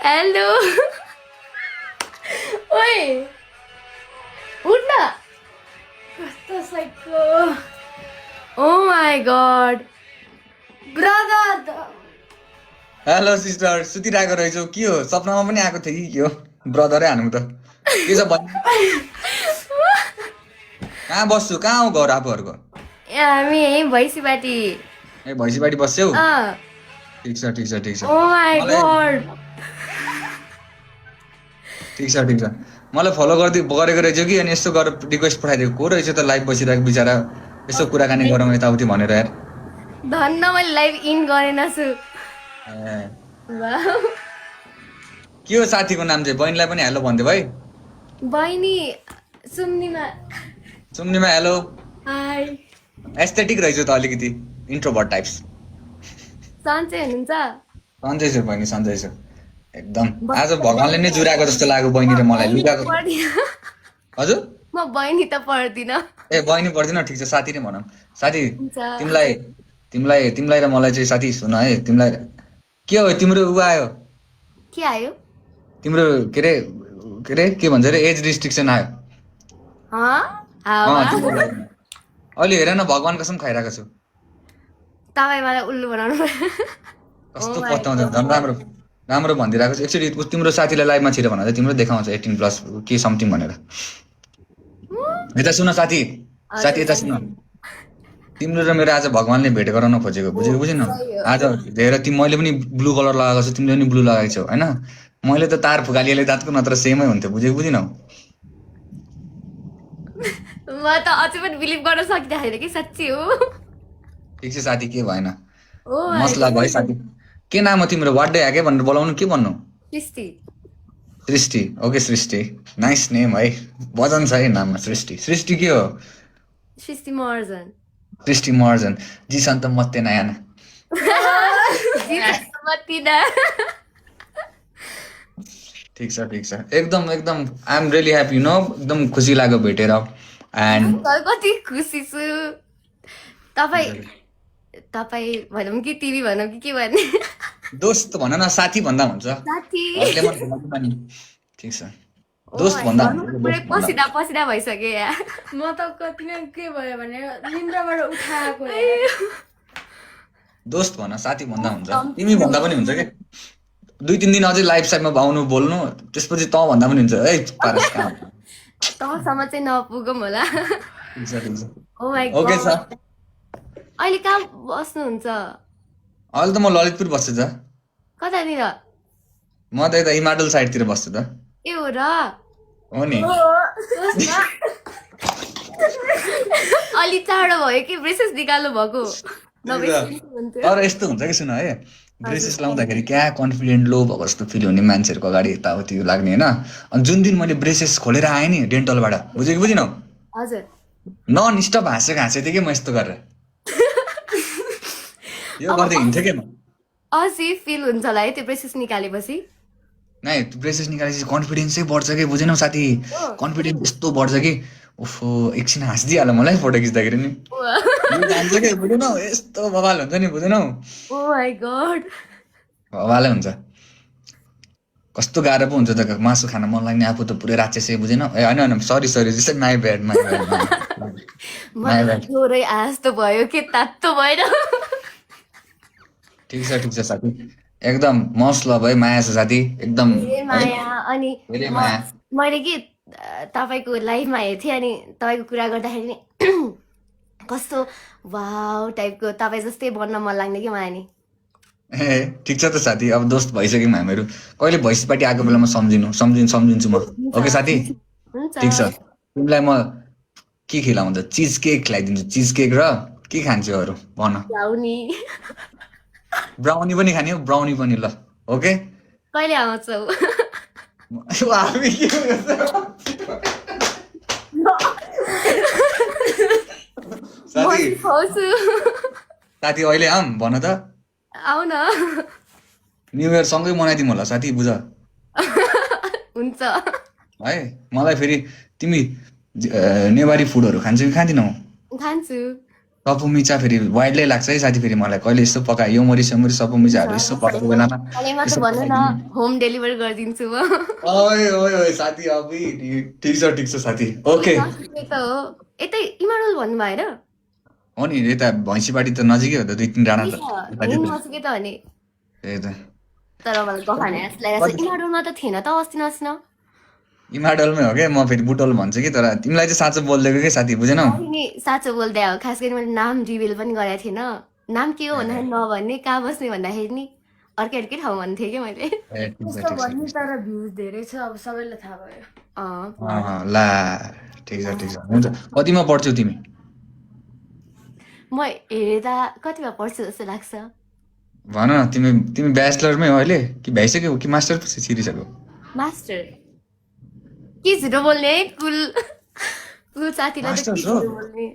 Hello ओए उठ न कस्तो psycho oh my god brother hello sister सुतिरहेको रहेछौ के हो सपनामा पनि आएको थियो कि के हो ब्रदरै हानौँ त के छ भन्नु कहाँ बस्छु कहाँ हो घर आफूहरूको हामी यही भैँसीबाटी ए भैँसीबारी बस्छौ अँ ठिक छ ठिक छ ठिक छ ओ माई मलाई गॉड ठिक छ ठिक छ मलाई फलो गरेको रहेछौ कि अनि यस्तो गरेर रिक्वेस्ट पठाइदिएको को रहेछ त लाइभ बसिरहेको बिचरा यसो कुराकानी गरौँ यताउति भनेर यार धन्न मैले लाइभ इन गरेन छु ए, वाउ के हो साथीको नाम चाहिँ बहिनीलाई पनि हेलो भनिदियो भाइ बहिनी Sumnima Sumnima hello hi aesthetic रहेछ त अलिकति इन्ट्रोभर्ट टाइप्स सन्चै हुनुहुन्छ सन्चै छु बहिनी सन्चै छु एकदम आज भगवान्ले नै जुराएको जस्तो लाग्यो बहिनी र मलाई लुगाको हजुर म बहिनी त पर्दिन ए बहिनी पर्दैन ठिक छ साथी नै भनौँ साथी हुन्छ तिमीलाई तिमीलाई तिमीलाई र मलाई चाहिँ साथी सुन है तिमीलाई के हो तिम्रो उ आयो के आयो तिम्रो के अरे के भन्छ अरे एज रिस्ट्रिक्सन आयो हावा तिम्रो लागि अहिले हेर न भगवान् कसम खाइरहेको छु तपाईँ मलाई उल्लु बनाउनु कस्तो पत्याउँछ झन् राम्रो राम्रो भनिदिरहेको छु एकचोटि तिम्रो साथीलाई लाइभमा छिरेर भन तिम्रो देखाउँछ 18+ के समथिङ भनेर यता सुन साथी साथी यता सुन तिम्रो र मेरो आज भगवान्ले भेट गराउन खोजेको बुझेको बुझेन आज हेर मैले पनि ब्लू कलर लगाएको छु तिमीले पनि ब्लू लगाएको छौ होइन मैले त तार फुकालिएले दाँतको नत्र सेमै हुन्थ्यो बुझेको बुझिनौ म त अझै पनि बिलिभ गर्न सकिँदैन कि साँच्ची हो ठिक छ साथी के भएन ओ मसला भयो साथी के नाम हो तिम्रो वार्डे आके भनेर बोलाउनु के भन्नु सृष्टि सृष्टि ओके सृष्टि नाइस नेम है वजन छ है नाममा सृष्टि सृष्टि के हो सृष्टि महर्जन सृष्टि महर्जन जी सन्त मत्ते नयाँ मतिना ठिक छ एकदम एकदम I am really happy no एकदम खुसी लाग्यो भेटेर एन्ड कति खुसी छु तपाईँ तपाईँ भनौँ कि तिमी भनौँ कि के भन्ने दोस्त भन न साथी भन्दा हुन्छ साथी घरले मन बोलाउँदैन नि ठिक छ दोस्त भन्दा हुन्छ पुरै पसिना पसिना भइसक्यो यहाँ म त कति नै के भयो भने निन्द्राबाट उठाएको दोस्त भन साथी भन्दा हुन्छ तिमी भन्दा पनि हुन्छ के 2-3 दिन अझै लाइभ साइडमा आउनु बोल्नु त्यसपछि त भन्दा पनि हुन्छ है पारस कहाँ तँसम्म चाहिँ नपुगौँ होला ठिक छ ओ माई ओके गॉड छ अहिले कहाँ बस्नुहुन्छ अहिले त म ललितपुर बस्छु त कतानिर म त यता हिमाडल साइडतिर बस्छु त ए हो र हो नि अलि चाँडो भयो कि ब्रेसेस निकाल्नु भएको तर यस्तो हुन्छ कि सुन है ब्रेसेस लाउँदाखेरि क्या कन्फिडेन्ट लो भएको जस्तो फिल हुने मान्छेहरूको अगाडि यताउति लाग्ने होइन अनि जुन दिन मैले ब्रेसेस खोलेर आएँ नि डेन्टलबाट बुझेको बुझिनौ हजुर नन स्टप हाँसेको थिएँ कि म यस्तो गरेर यो गर्दै हिँड्थेँ कि म अझै फिल हुन्छ होला है त्यो ब्रेसेस निकालेपछि नै ब्रेसेस निकालेपछि कन्फिडेन्सै बढ्छ कि बुझेनौ साथी कन्फिडेन्स यस्तो बढ्छ कि ओफो एकछिन हाँसिदिइहाल्यो मलाई फोटो खिच्दाखेरि नि यो जान्छ कि बुझेनौ यस्तो बवाल हुन्छ नि बुझेनौ ओ माई गॉड बवालै हुन्छ कस्तो गाह्रो पो हुन्छ त मासु खान मन लाग्ने आफू त पुरै राक्षसै बुझेनौ ए होइन सरी जस्तै माई ब्याड मलाई थोरै आस त भयो के तातो भएन ठिक छ साथी एकदम मस्त लभ है माया छ साथी एकदम ए माया अनि धेरै माया मैले के तपाईँको लाइभमा हेर्थेँ अनि तपाईँको कुरा गर्दाखेरि नि कस्तो वाउ टाइपको तपाईँ जस्तै बन्न मन लाग्ने कि मलाई नि ए ठिक छ त साथी अब दोस्त भइसक्यौँ हामीहरू कहिले भैँसीपाटी आएको बेलामा सम्झिन्छु म ओके साथी हुन्छ ठिक छ तिमीलाई म के खिलाउँदा चिज केक खिलाइदिन्छु चिज केक र के खान्छु अरू भन लाउनी ब्राउनी पनि खाने हो ब्राउनी पनि ल ओके कहिले आउँछौ हामी के गर्छ साथी खुवाउँछु साथी अहिले आऊँ भन त आऊ न न्यु इयर सँगै मनाइदिउँ होला साथी बुझ हुन्छ है मलाई फेरि तिमी नेवारी फुडहरू खान्छौ कि खाँदिनौ खान्छु सपुमिचा फेरि वाइल्डै लाग्छ है साथी फेरि मलाई कहिले यस्तो पकायो यो मरिस सपुमिचाहरू यसो पकाएको बेलामा कलेमा त भन्नु न होम डेलिभरी गरिदिन्छु म ओए ओए ओए साथी अबि ठिक छ साथी ओके त्यही त हो यतै इमाडोल भन्नु भएर हो नि यता भैँसीपाटी त नजिकै हो त 2-3 डाँडा त नसके त भने त्यही त तर मलाई गफाने जस्तो लागेको छ इमाडोलमा त थिएन त अस्ति नस्न इमाडलमै हो क्या म फेरि बुटोल भन्छु कि तर तिमीलाई चाहिँ साँचो बोलिदिएको के साथी बुझेनौ नि साँचो बोल्दै हो खास गरी मैले नाम रिभिल पनि गरेको थिएन नाम के हो भन्दाखेरि नभन्ने कहाँ बस्ने भन्दाखेरि नि अर्कै ठाउँ भन्थेँ कि मैले त्यस्तो भन्ने तर भ्युज धेरै छ अब सबैलाई थाहा भयो ला ठिक छ हुन्छ कतिमा पढ्छौ तिमी म हेर्दा कतिमा पढ्छु जस्तो लाग्छ भन न तिमी ब्याचलरमै हो अहिले कि भ्याइसक्यौ कि मास्टर पछि छिरिसक्यौ मास्टर के झुटो बोल्ने है कुल साथीलाई त के मास्टर्स हो? झुटो बोल्ने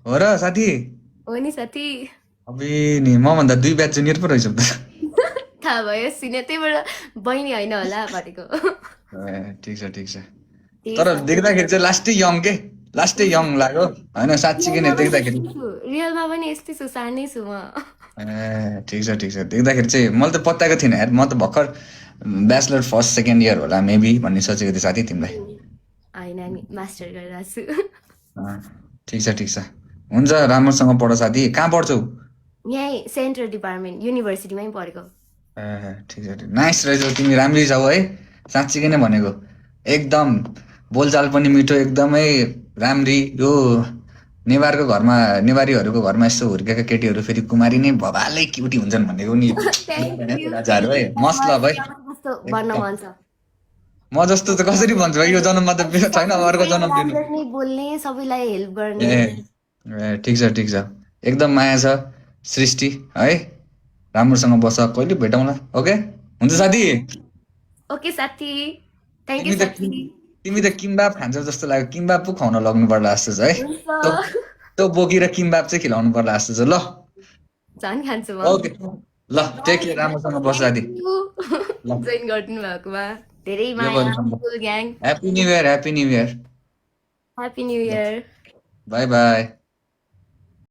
हो र साथी हो नि साथी अबे नि मभन्दा 2 ब्याच जुनियर पो रहेछौ त थाहा भयो सिने त्यही भएर बहिनी होइन होला भनेको ठिक छ तर देख्दाखेरि चाहिँ लास्टै यङ लाग्यो होइन साँच्चीकै नै देख्दाखेरि रियलमा पनि यस्तै छु सानै छु म ठिक छ देख्दाखेरि चाहिँ मैले त पत्ताएको थिइनँ यार म त भर्खर ब्याचलर फर्स्ट सेकेन्ड इयर होला मेबी भन्ने सोचेको थिएँ साथी तिमीलाई होइन नि मास्टर गरिरहेको छु ठिक छ हुन्छ राम्रोसँग पढ साथी कहाँ पढ्छौ यहीँ सेन्ट्रल डिपार्टमेन्ट युनिभर्सिटीमै पढेको ठिक छ नाइस रहेछौ तिमी राम्रै छौ है साँच्चीकै नै भनेको एकदम बोलचाल पनि मिठो एकदमै राम्री यो नेवारीहरूको घरमा यस्तो हुर्केका केटीहरू फेरि कुमारी नै भवालै क्युटी हुन्छन् भनेको नि राजाहरू है मस्त ल भाइ कस्तो भन्न मन छ म जस्तो त कसरी भन्छु भाइ यो जन्ममा त छैन अर्को जन्म दिनु नै बोल्ने सबैलाई हेल्प गर्ने ए ठिक छ एकदम माया छ सृष्टि है राम्रोसँग बस कहिले भेटौँला ओके हुन्छ साथी ओके साथी थ्याङ्क यू साथी तिमी त किम्बाब खान्छौ जस्तो लाग्यो किम्बाब पो खुवाउन लाग्नु पर्ला जस्तो छ है त्यो बोकेर किम्बाब चाहिँ खिलाउनु पर्ला जस्तो छ ल झन् खान्छु म ओके ल टेक केयर राम्रोसँग बस साथी जोइन गरिदिनु भएकोमा धेरै माया full gang happy new year happy new year bye by